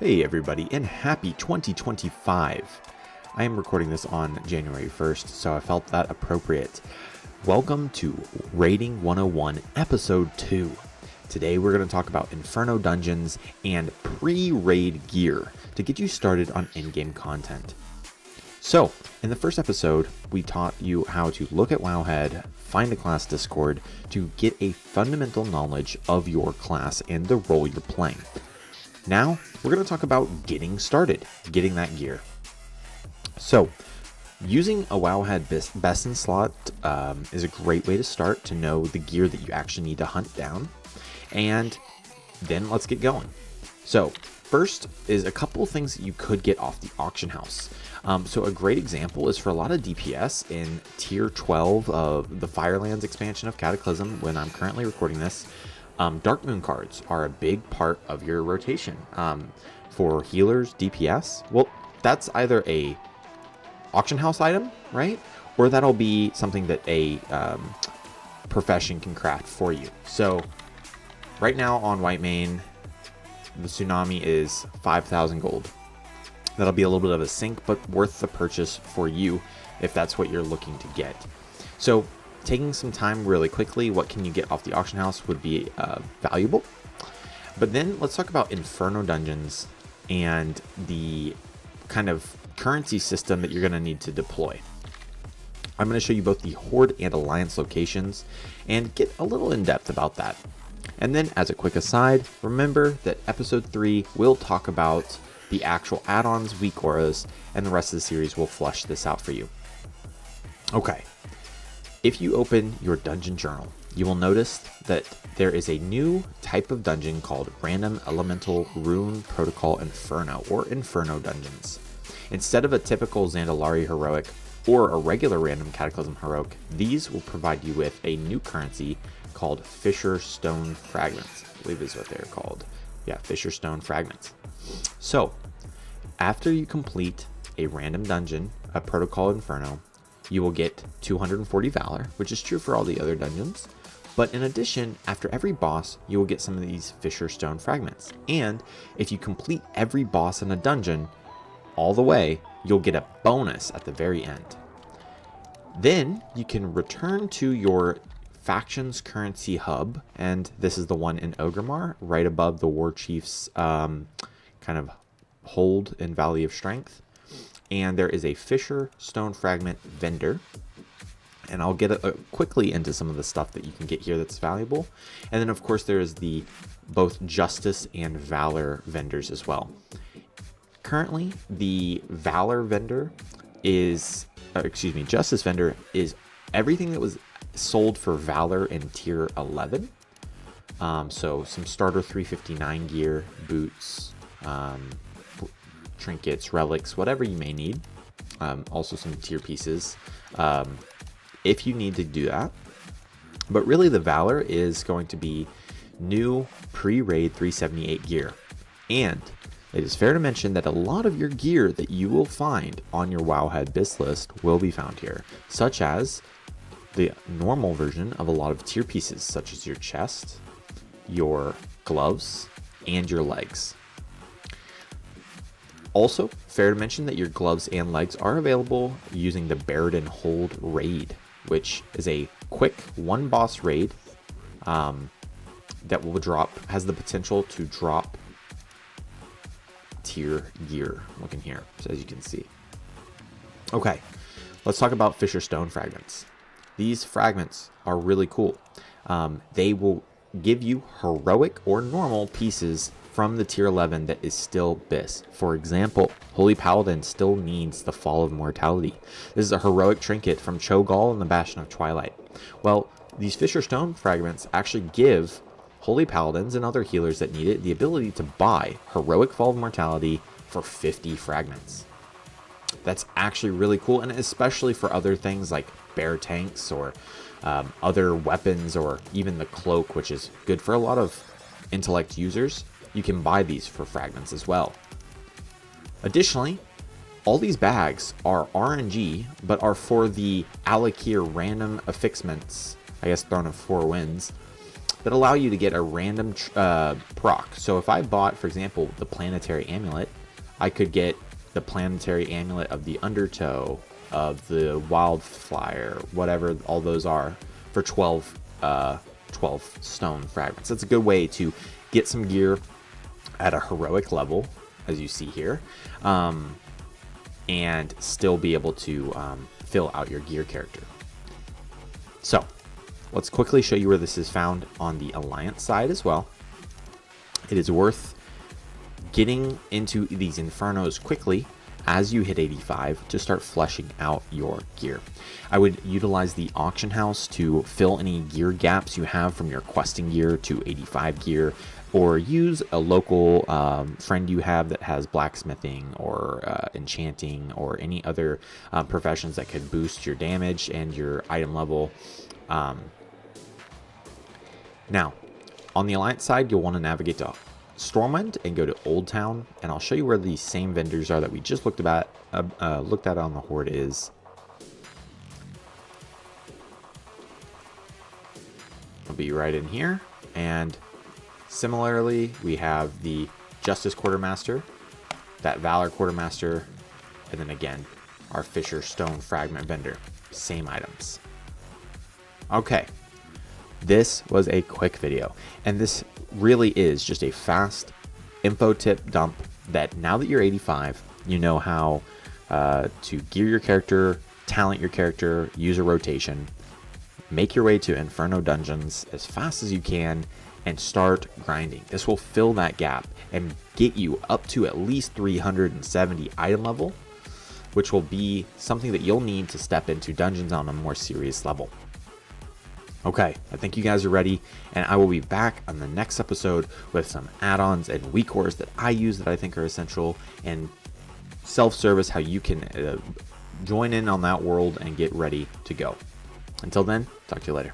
Hey everybody, and happy 2025! I am recording this on January 1st, so I felt that appropriate. Welcome to Raiding 101, Episode 2. Today we're going to talk about Inferno dungeons and pre-raid gear to get you started on in-game content. So, in the first episode, we taught you how to look at Wowhead, find a class Discord, to get a fundamental knowledge of your class and the role you're playing. Now, we're going to talk about getting started, getting that gear. So, using a Wowhead best in slot is a great way to start to know the gear that you actually need to hunt down. And then let's get going. So, first is a couple of things that you could get off the auction house. So a great example is for a lot of DPS in tier 12 of the Firelands expansion of Cataclysm when I'm currently recording this. Dark Moon cards are a big part of your rotation. For healers, DPS, well, that's either a auction house item, right? Or that'll be something that a profession can craft for you. So right now on Whitemane, the Tsunami is 5,000 gold. That'll be a little bit of a sink, but worth the purchase for you if that's what you're looking to get. So taking some time really quickly, what can you get off the auction house would be valuable. But then let's talk about Inferno dungeons and the kind of currency system that you're going to need to deploy. I'm going to show you both the Horde and Alliance locations and get a little in depth about that. And then as a quick aside, remember that episode 3 will talk about the actual add-ons, weak auras, and the rest of the series will flush this out for you. Okay. If you open your dungeon journal, you will notice that there is a new type of dungeon called Random Elemental Rune Protocol Inferno, or Inferno dungeons. Instead of a typical Zandalari heroic or a regular random Cataclysm heroic, these will provide you with a new currency called Fisher Stone Fragments. I believe is what they're called. Yeah, Fisher Stone Fragments. So, after you complete a random dungeon, a Protocol Inferno, you will get 240 Valor, which is true for all the other dungeons. But in addition, after every boss, you will get some of these Fisher Stone Fragments. And if you complete every boss in a dungeon all the way, you'll get a bonus at the very end. Then you can return to your faction's currency hub, and this is the one in Orgrimmar, right above the War Chief's kind of hold in Valley of Strength. And there is a Fisher Stone Fragment vendor. And I'll get quickly into some of the stuff that you can get here that's valuable. And then, of course, there is the both Justice and Valor vendors as well. Currently, the Valor vendor is, Justice vendor is everything that was sold for Valor in tier 11. So some starter 359 gear, boots, trinkets, relics, whatever you may need. Also some tier pieces. If you need to do that. But really the Valor is going to be new pre-raid 378 gear. And it is fair to mention that a lot of your gear that you will find on your Wowhead BIS list will be found here, such as the normal version of a lot of tier pieces, such as your chest, your gloves, and your legs. Also, fair to mention that your gloves and legs are available using the Baradin Hold raid, which is a quick one boss raid that will has the potential to drop tier gear. Looking here, so as you can see. Okay, let's talk about Fisher Stone Fragments. These fragments are really cool. They will give you heroic or normal pieces from the tier 11 that is still BIS. For example, Holy Paladin still needs the Fall of Mortality. This is a heroic trinket from Cho'Gall and the Bastion of Twilight. Well, these Fisher Stone Fragments actually give Holy Paladins and other healers that need it the ability to buy heroic Fall of Mortality for 50 fragments. That's actually really cool, and especially for other things like bear tanks or other weapons, or even the cloak, which is good for a lot of intellect users. You can buy these for fragments as well. Additionally, all these bags are RNG, but are for the Alakir random affixments, I guess Throne of Four Winds, that allow you to get a random proc. So if I bought, for example, the planetary amulet, I could get the planetary amulet of the undertow, of the wildfire, whatever all those are, for 12 stone fragments. That's a good way to get some gear at a heroic level, as you see here, and still be able to fill out your gear character. So let's quickly show you where this is found on the Alliance side as well. It is worth getting into these Infernos quickly as you hit 85 to start fleshing out your gear. I would utilize the auction house to fill any gear gaps you have from your questing gear to 85 gear, or use a local friend you have that has blacksmithing or enchanting or any other professions that could boost your damage and your item level. Now, on the Alliance side, you'll want to navigate to Stormwind and go to Old Town, and I'll show you where these same vendors are that we just looked at on the Horde is. It'll be right in here, and similarly, we have the Justice Quartermaster, that Valor Quartermaster, and then again, our Fisher Stone Fragment vendor. Same items. Okay. This was a quick video, and this really is just a fast info tip dump that now that you're 85, you know how to gear your character, talent your character, use a rotation, make your way to Inferno dungeons as fast as you can, and start grinding. This will fill that gap and get you up to at least 370 item level, which will be something that you'll need to step into dungeons on a more serious level. Okay, I think you guys are ready, and I will be back on the next episode with some add-ons and weak cores that I use that I think are essential, and self-service, how you can join in on that world and get ready to go. Until then, talk to you later.